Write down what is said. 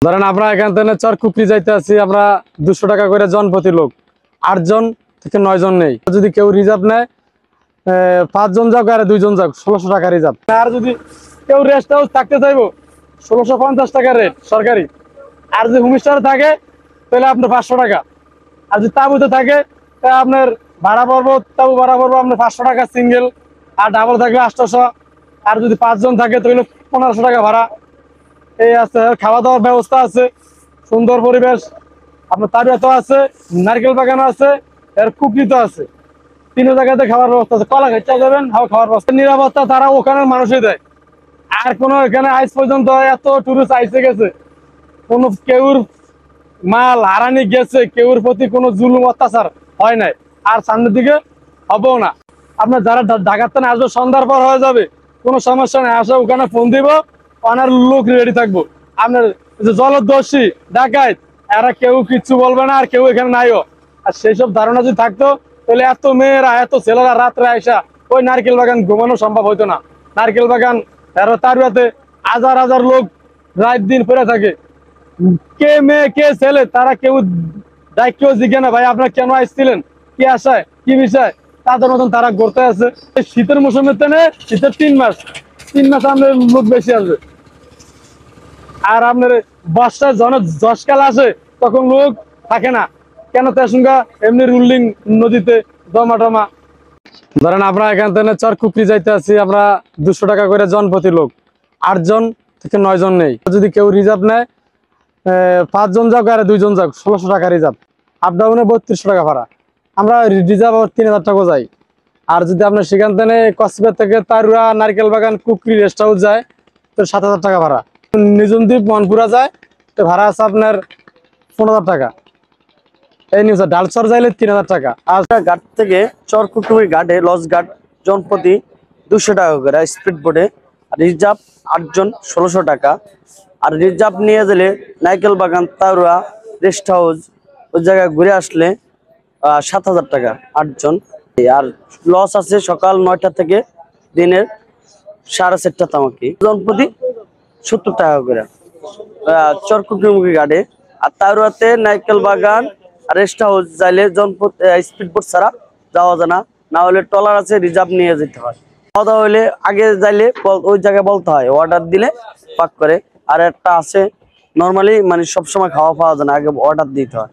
ধরেন আমরা এখান থেকে চরকুকরি যাইতে আছি, আমরা 200 টাকা করে জন প্রতি লোক, 8 জন থেকে 9 জন নেই। যদি কেউ রিজার্ভ নেয় 5 জন যাক আর 2 জন যাক, 1600 টাকা রিজার্ভ। আর যদি কেউ রেস্ট হাউস থাকতে চাইবো 1650 টাকা রেট সরকারি। আর যদি হোমস্টে থাকে তাহলে আপনার 500 টাকা। আর যদি তাঁবুতে থাকে তাহলে আপনার ভাড়া পড়বো, তাঁবু ভাড়া পড়বো আপনার 500 টাকা সিঙ্গেল, আর ডাবল থাকলে 800। আর যদি 5 জন থাকে তাহলে 1500 টাকা ভাড়া। এই আছে, খাওয়া দাওয়ার ব্যবস্থা আছে, সুন্দর পরিবেশ। আপনার তারুয়াতো আছে, নারকেল বাগান আছে, এর কুকরিতো আছে। 3 জায়গাতে খাওয়ার ব্যবস্থা আছে। কলা খাইতে যাবেন, খাওয়ার ব্যবস্থা, নিরাপত্তা তারা ওখানে মানুষই দেয়। আর কোনো এখানে আজ পর্যন্ত এত টুরিস্ট আইসে গেছে, কোনো কেউর মাল হারানি গেছে, কেউর প্রতি কোনো জুলুম অত্যাচার হয় নাই, আর সামনের দিকে হবেও না। আপনার যারা ঢাকার থেকে আসবে সন্ধ্যার পর হয়ে যাবে, কোনো সমস্যা নেই, আসে ওখানে ফোন দিব, অনার লোক রেডি থাকবো। আপনার জলদস্যি ডাকাইত এরা কেউ কিচ্ছু বলবে না, আর কেউ এখানে নাইও। আর সেই সব ধারণা যদি থাকতো তাহলে এত মেয়েরা এত ছেলেরা রাত্রে আইসা ওই নারকেল বাগান ঘুমানো সম্ভব হইতো না। নারকেল বাগান তারুয়াতে হাজার হাজার লোক রাত দিন পড়ে থাকে। কে মেয়ে কে ছেলে তারা কেউ কেউ জিজ্ঞে না, ভাই আপনারা কেন আসছিলেন, কি আশায়, কি বিষয়, তাদের মতন তারা ঘুরতে আছে। শীতের মৌসুমে তেনে শীতের 3 মাস আমাদের লোক বেশি আসবে। আর আপনার বর্ষায় জশকাল আসে তখন লোক থাকে না, কেন তেসুঙ্গা এমনি রুলিং নদীতে জমা টমা। ধরেন আমরা এখান থেকে চরকুকরি যাইতে আছি, আমরা 200 টাকা করে জন প্রতি লোক, 8 জন থেকে 9 জন নেই। যদি কেউ রিজার্ভ নেয় 5 জন যাক আর 2 জন যাক, 1600 টাকা রিজার্ভ। আপ ডাউনে 3200 টাকা ভাড়া। আমরা রিজার্ভ 3000 টাকা যাই। আর যদি আপনার সেখান থেকে কক্সবাজার থেকে তারুয়া, নারকেল বাগান, কুকরি রেস্ট হাউস যায় তো 7000 টাকা ভাড়া। নিজনদ্বীপ মনপুরা যায় তো ভাড়া আছে আপনার 15,000 টাকা। এই নিউজ ডালচর যাইলে 3000 টাকা। আর ঘাট থেকে চরকুটুমি ঘাটে লঞ্চ ঘাট জনপ্রতি 200 টাকা করে, স্পিড বোটে রিজার্ভ 8 জন 1600 টাকা। আর রিজার্ভ নিয়ে গেলে নাইকেল বাগান, তারুয়া, রেস্ট হাউস ওই জায়গায় ঘুরে আসলে 7000 টাকা 8 জন। আর লস আছে সকাল 9টা থেকে দিনের 4:30 তামাকি, জনপ্রতি 70 টাকা করে চরকুটুমি ঘাটে। আর তারুয়াতে নাইকেল বাগান রেস্ট হাউস যাইলে স্পিড বোট ছাড়া যাওয়া যায় না, না হলে ট্রলার আছে, রিজার্ভ নিয়ে যেতে হয়। খাওয়া দাওয়া হলে আগে যাইলে ওই জায়গায় বলতে হয়, অর্ডার দিলে পাক করে। আর একটা আছে নর্মালি মানে সবসময় খাওয়া পাওয়া যায় না, আগে অর্ডার দিতে হয়।